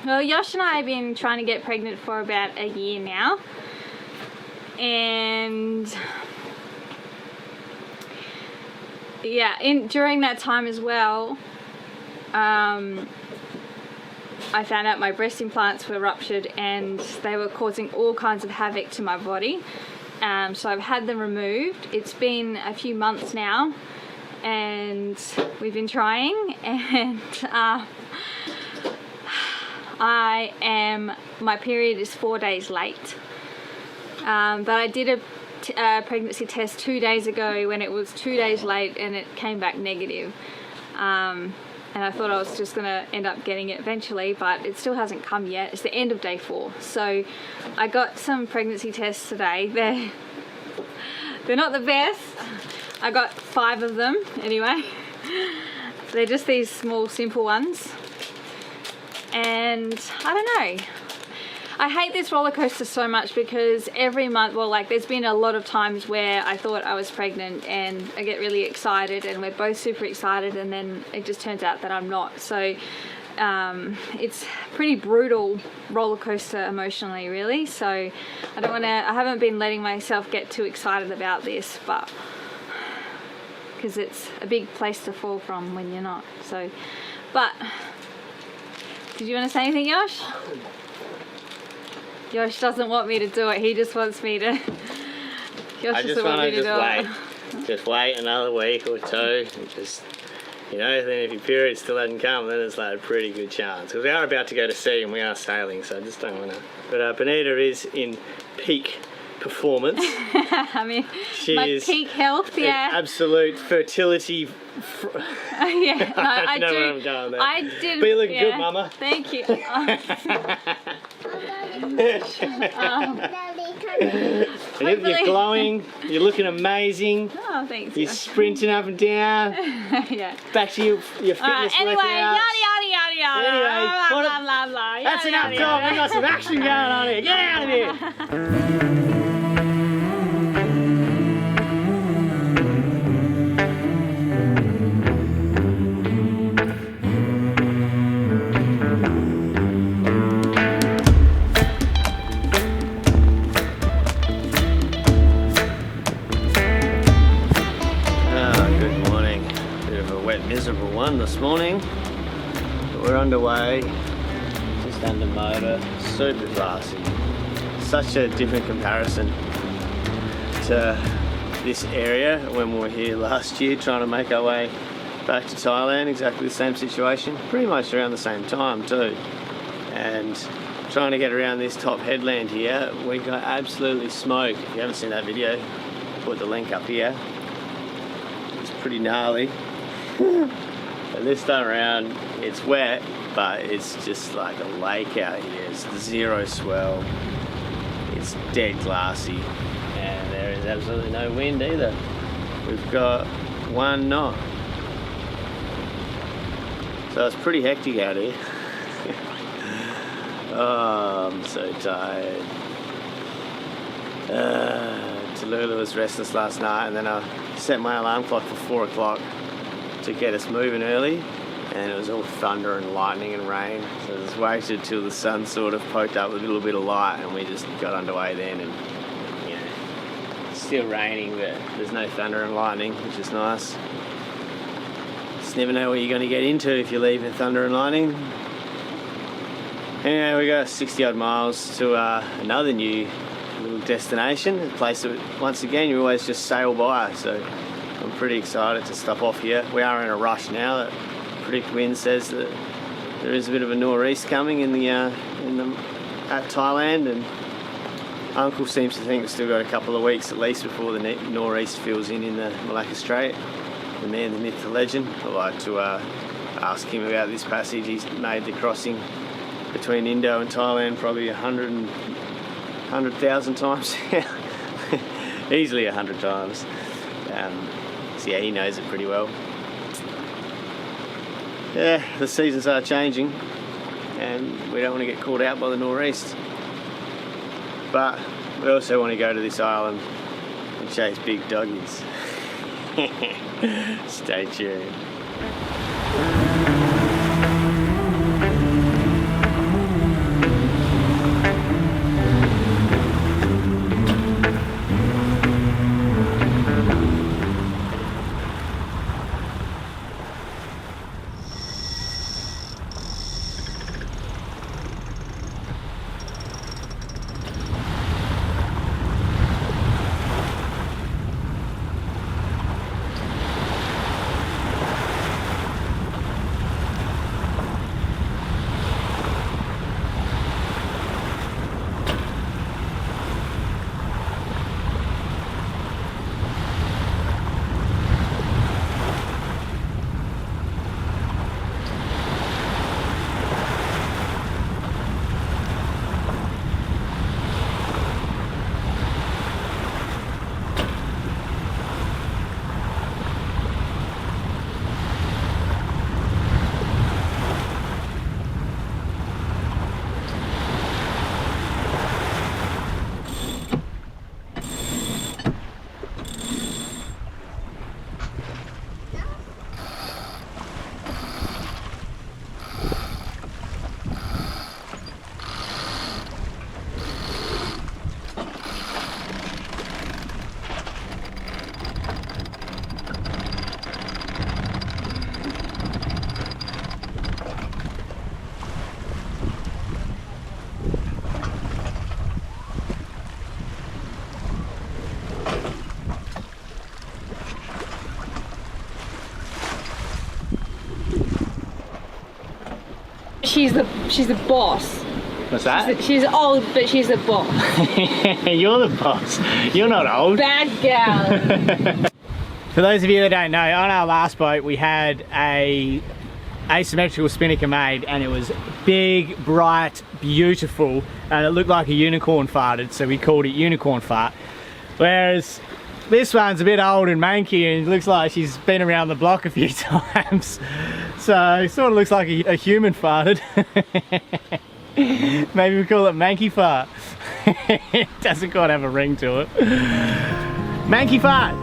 Well, Yosh and I have been trying to get pregnant for about a year now, and yeah, during that time as well, I found out my breast implants were ruptured and they were causing all kinds of havoc to my body. So I've had them removed. It's been a few months now, and we've been trying, and my period is 4 days late. But I did a pregnancy test 2 days ago when it was 2 days late, and it came back negative. And I thought I was just gonna end up getting it eventually, but it still hasn't come yet. It's the end of day 4. So I got some pregnancy tests today. They're not the best. I got 5 of them anyway. They're just these small, simple ones. And I don't know. I hate this roller coaster so much because every month, well, like there's been a lot of times where I thought I was pregnant and I get really excited and we're both super excited, and then it just turns out that I'm not. So it's pretty brutal roller coaster emotionally, really. So I haven't been letting myself get too excited about this, but because it's a big place to fall from when you're not. So, but did you want to say anything, Yosh? Yosh doesn't want me to do it. He just wants me to. I just want to wait. Just wait another week or two. And just, you know, then if your period still hasn't come, then it's like a pretty good chance. Because we are about to go to sea and we are sailing, so I just don't want to. But Benita is in peak performance. I mean, my peak health, yeah. Absolute fertility. Yeah, no, I know do. Where I'm going there. I did. But you're looking good, Mama. Thank you. You're glowing. You're looking amazing. Oh, thanks. You're sprinting up and down. Yeah. Back to your fitness anyway, workouts. yada yada. Anyway, blah, blah, blah, blah, that's yada, enough yada, talk. yada. We've got some action going on here. Get out of here. Miserable one this morning, but we're underway, just under motor, super glassy. Such a different comparison to this area when we were here last year trying to make our way back to Thailand. Exactly the same situation, pretty much around the same time too, and trying to get around this top headland here, we got absolutely smoked. If you haven't seen that video, I'll put the link up here. It's pretty gnarly. And this time around, it's wet, but it's just like a lake out here. It's zero swell. It's dead glassy, and there is absolutely no wind either. We've got 1 knot, so it's pretty hectic out here. Oh, I'm so tired. Tallulah was restless last night, and then I set my alarm clock for 4 o'clock to get us moving early, and it was all thunder and lightning and rain, so I just waited till the sun sort of poked up with a little bit of light, and we just got underway then. And you know, it's still raining, but there's no thunder and lightning, which is nice. Just never know what you're going to get into if you leave in thunder and lightning. Anyway, we got 60 odd miles to another new little destination, a place that once again you always just sail by, so I'm pretty excited to stop off here. We are in a rush now. That Predict Wind says that there is a bit of a nor'east coming at Thailand, and Uncle seems to think we've still got a couple of weeks at least before the nor'east fills in the Malacca Strait. The man, the myth, the legend. I'd like to ask him about this passage. He's made the crossing between Indo and Thailand probably 100,000 times. Easily 100 times. So yeah, he knows it pretty well. Yeah, the seasons are changing, and we don't want to get caught out by the nor'east. But we also want to go to this island and chase big doggies. Stay tuned. She's the boss. What's that? She's old, but she's the boss. You're the boss. You're not old. Bad gal. For those of you that don't know, on our last boat we had a asymmetrical spinnaker made, and it was big, bright, beautiful, and it looked like a unicorn farted, so we called it Unicorn Fart. Whereas this one's a bit old and manky, and it looks like she's been around the block a few times. So it sort of looks like a human farted. Maybe we call it Mankey Fart. It doesn't quite have a ring to it. Mankey Fart.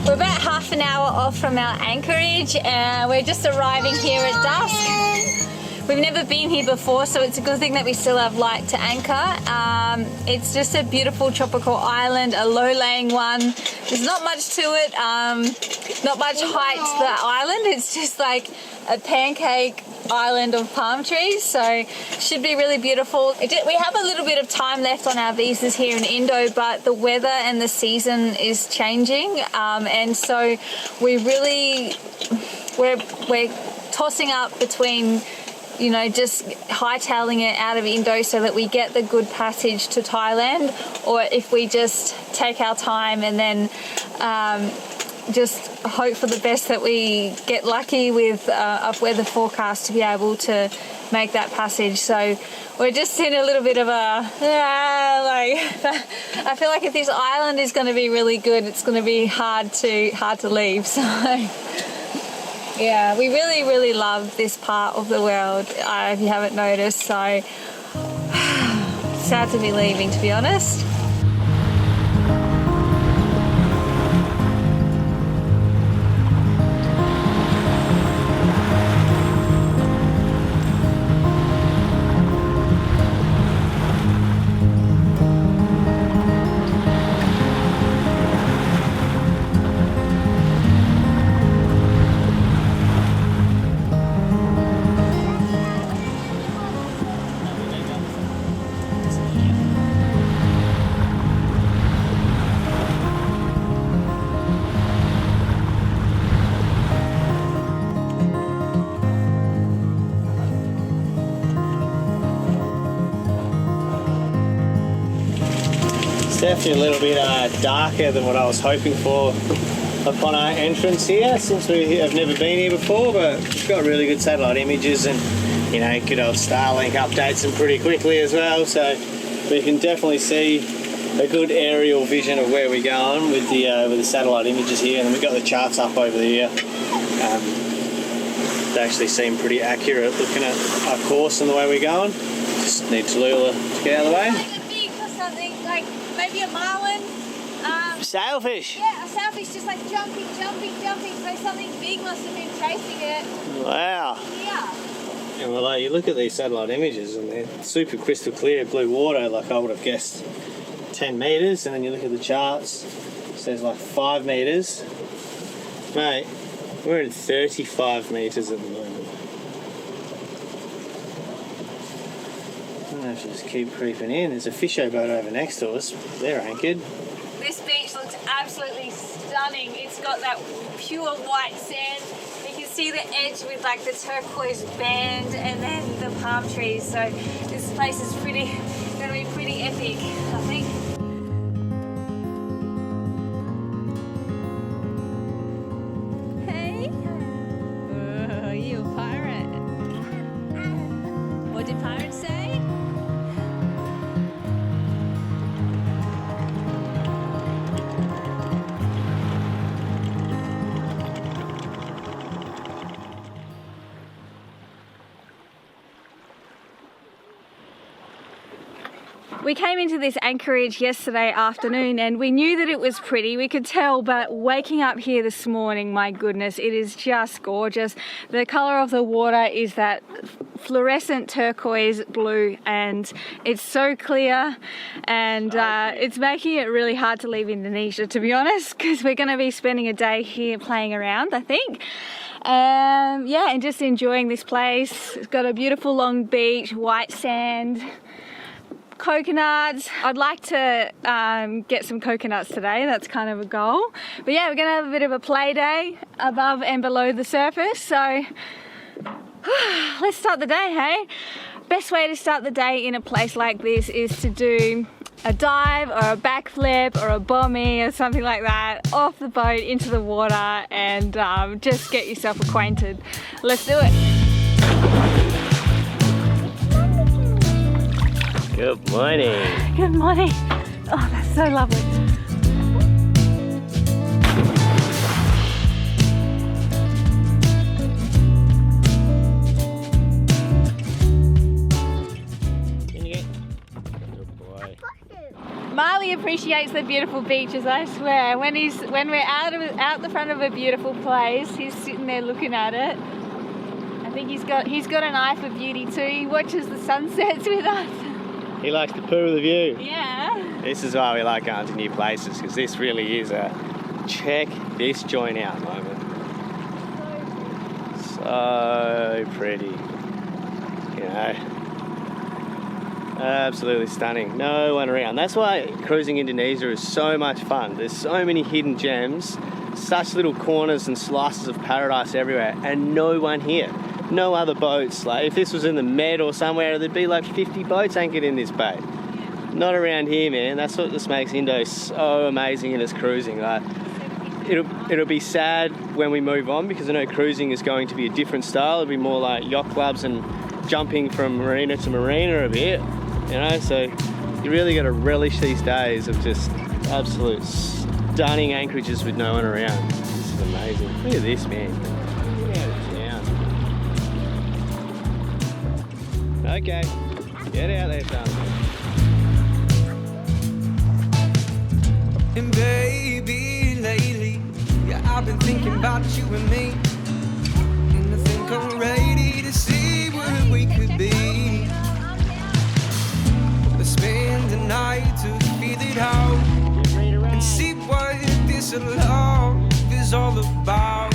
We're about half an hour off from our anchorage, and we're just arriving here at dusk. We've never been here before, so it's a good thing that we still have light to anchor. It's just a beautiful tropical island, a low-laying one. There's not much to it, not much height to the island. It's just like a pancake island of palm trees, so should be really beautiful. We have a little bit of time left on our visas here in Indo, but the weather and the season is changing, and so we're tossing up between, you know, just hightailing it out of Indo so that we get the good passage to Thailand, or if we just take our time and then just hope for the best that we get lucky with a weather forecast to be able to make that passage. So we're just in a little bit of a I feel like if this island is going to be really good, it's going to be hard to leave. So yeah, we really love this part of the world, if you haven't noticed. So sad to be leaving, to be honest. Definitely a little bit darker than what I was hoping for upon our entrance here, since we have never been here before, but we've got really good satellite images, and you know, good old Starlink updates them pretty quickly as well, so we can definitely see a good aerial vision of where we're going with the satellite images here, and then we've got the charts up over here. They actually seem pretty accurate looking at our course and the way we're going. Just need Tallulah to get out of the way. Like a big or something, like maybe a marlin. Sailfish. Yeah, a sailfish just like jumping. So something big must have been chasing it. Wow. Yeah. And well, like, you look at these satellite images and they're super crystal clear blue water, like I would have guessed 10 metres, and then you look at the charts, it says like 5 metres. Mate, we're in 35 metres at the moment. I don't know if you just keep creeping in. There's a fisher boat over next to us. They're anchored. This beach looks absolutely stunning. It's got that pure white sand. You can see the edge with like the turquoise band and then the palm trees. So this place is going to be pretty epic, I think. Hey. Oh, you a pirate. What did pirates say? We came into this anchorage yesterday afternoon and we knew that it was pretty, we could tell, but waking up here this morning, my goodness, it is just gorgeous. The colour of the water is that fluorescent turquoise blue and it's so clear, and it's making it really hard to leave Indonesia, to be honest, because we're going to be spending a day here playing around, I think. Yeah, and just enjoying this place. It's got a beautiful long beach, white sand, coconuts. I'd like to get some coconuts today, that's kind of a goal. But yeah, we're gonna have a bit of a play day above and below the surface, so let's start the day, hey? Best way to start the day in a place like this is to do a dive or a backflip or a bombie or something like that off the boat into the water, and just get yourself acquainted. Let's do it. Good morning. Good morning. Oh, that's so lovely. Marley appreciates the beautiful beaches, I swear. When we're out the front of a beautiful place, he's sitting there looking at it. I think he's got an eye for beauty too. He watches the sunsets with us. He likes the pool of the view. Yeah. This is why we like going to new places, because this really is a check this joint out moment. So pretty. You know, absolutely stunning. No one around. That's why cruising Indonesia is so much fun. There's so many hidden gems, such little corners and slices of paradise everywhere, and no one here. No other boats. Like if this was in the Med or somewhere, there'd be like 50 boats anchored in this bay. Yeah. Not around here, man. That's what just makes Indo so amazing in its cruising. Like it'll be sad when we move on, because I know cruising is going to be a different style. It'll be more like yacht clubs and jumping from marina to marina a bit, you know. So you really got to relish these days of just absolute stunning anchorages with no one around. This is amazing. Look at this, man. Okay, get out there, son. And baby, lately, yeah, I've been thinking about you and me. And I think I'm ready to see where we could be. Let's spend the night to feel it out and see what this love is all about.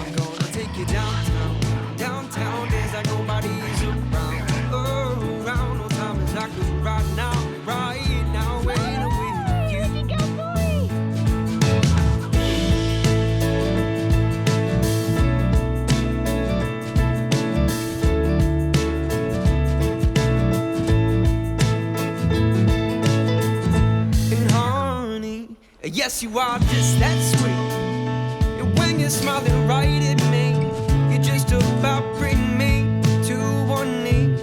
I'm gonna take you downtown. Downtown, there's like nobody's around. Oh, around, no time is like right now, when I'm with you. And honey, yes, you are just that sweet. And when you're smiling right at me, just about bring me to one knee.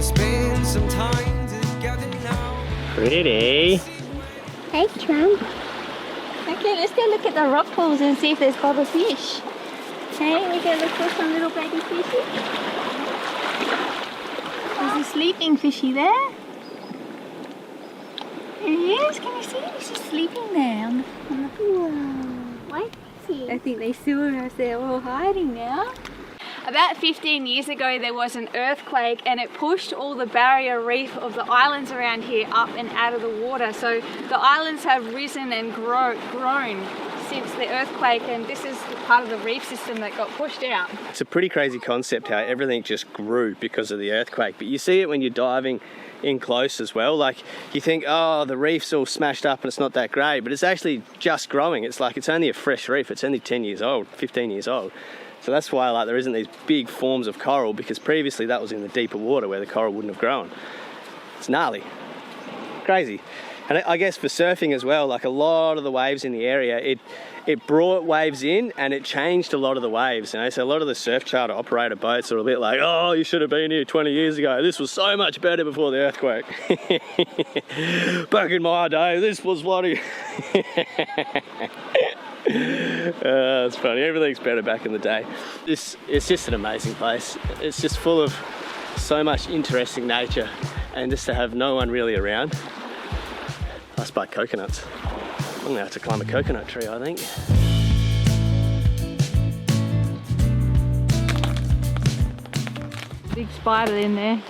Spend some time together now. Pretty. Hey, Trump. Okay, let's go look at the rock pools and see if there's bobber fish. Hey, we go look for some little baby fishy. There's a sleeping fishy there. There he is. Can you see him? He's just sleeping there on the pool. What? I think they saw us, they're all hiding now. About 15 years ago there was an earthquake and it pushed all the barrier reef of the islands around here up and out of the water. So the islands have risen and grown since the earthquake, and this is part of the reef system that got pushed out. It's a pretty crazy concept how everything just grew because of the earthquake, but you see it when you're diving in close as well. Like you think, oh, the reef's all smashed up and it's not that great, but it's actually just growing. It's like it's only a fresh reef. It's only 10 years old, 15 years old. So that's why like there isn't these big forms of coral, because previously that was in the deeper water where the coral wouldn't have grown. It's gnarly, crazy. And I guess for surfing as well, like a lot of the waves in the area, it brought waves in and it changed a lot of the waves. You know? So a lot of the surf charter operator boats are a bit like, oh, you should have been here 20 years ago. This was so much better before the earthquake. Back in my day, this was what it's funny, everything's better back in the day. It's just an amazing place. It's just full of So much interesting nature, and just to have no one really around. I spot coconuts. I'm gonna have to climb a coconut tree, I think. Big spider in there.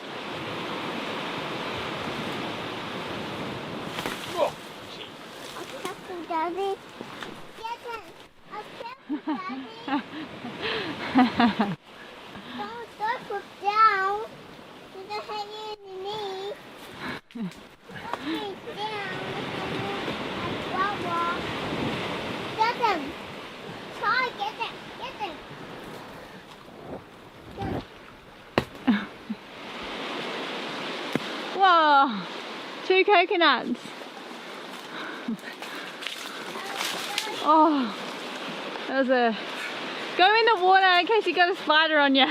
Daddy. Don't put down. You don't have your knees. Put down. Get them. Try, get them. Get them. Whoa! 2 coconuts. Oh, that was a... Go in the water in case you got a spider on you.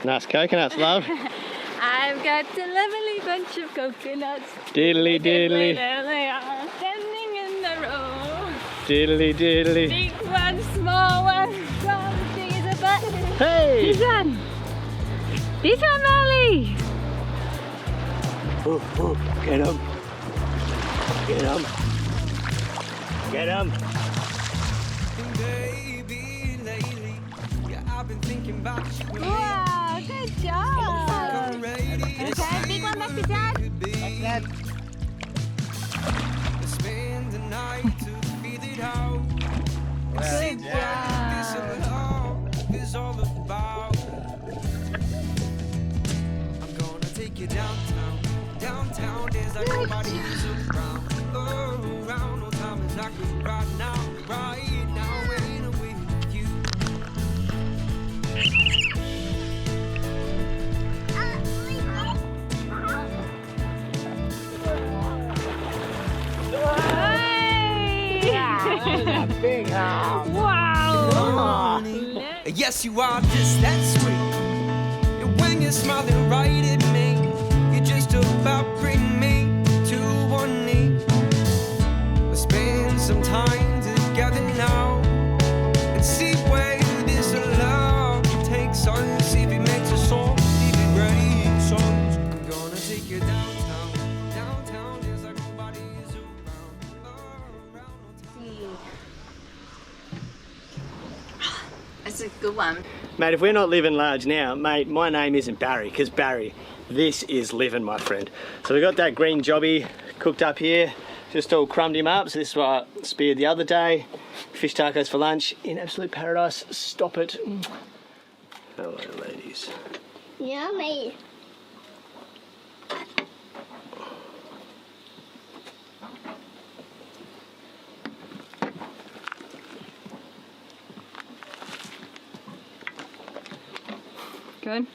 Nice coconuts, love. I've got a lovely bunch of coconuts. Diddly diddly. There they are, standing in the row. Diddly diddly. Big one, small one, small, big as a butt. Hey! This one. This one, Molly. Ooh, ooh, get him. Get him. Get him. Baby, lately, yeah, I've been thinking about you. Wow, good job. Okay, big one back to Dad. Dad. Spend the night to feel it out. Good This job. love is all about. I'm gonna take you downtown. Downtown, there's like nobody is around. Oh, around, no time is like right now. Right now, when I'm with you. Hey! Big house. Wow. Yes, you are just that sweet. And when you're smiling right at me, you just about bring me to one knee. Let's spend some time together now and see where this love takes us. See if it makes us all, if it breaks us. I'm gonna take you downtown. Downtown is like nobody is around. That's a good one. Mate, if we're not living large now, mate, my name isn't Barry, because Barry, this is living, my friend. So we got that green jobby cooked up here, just all crumbed him up. So this is what I speared the other day. Fish tacos for lunch in absolute paradise. Stop it. Hello, ladies. Yummy. Good.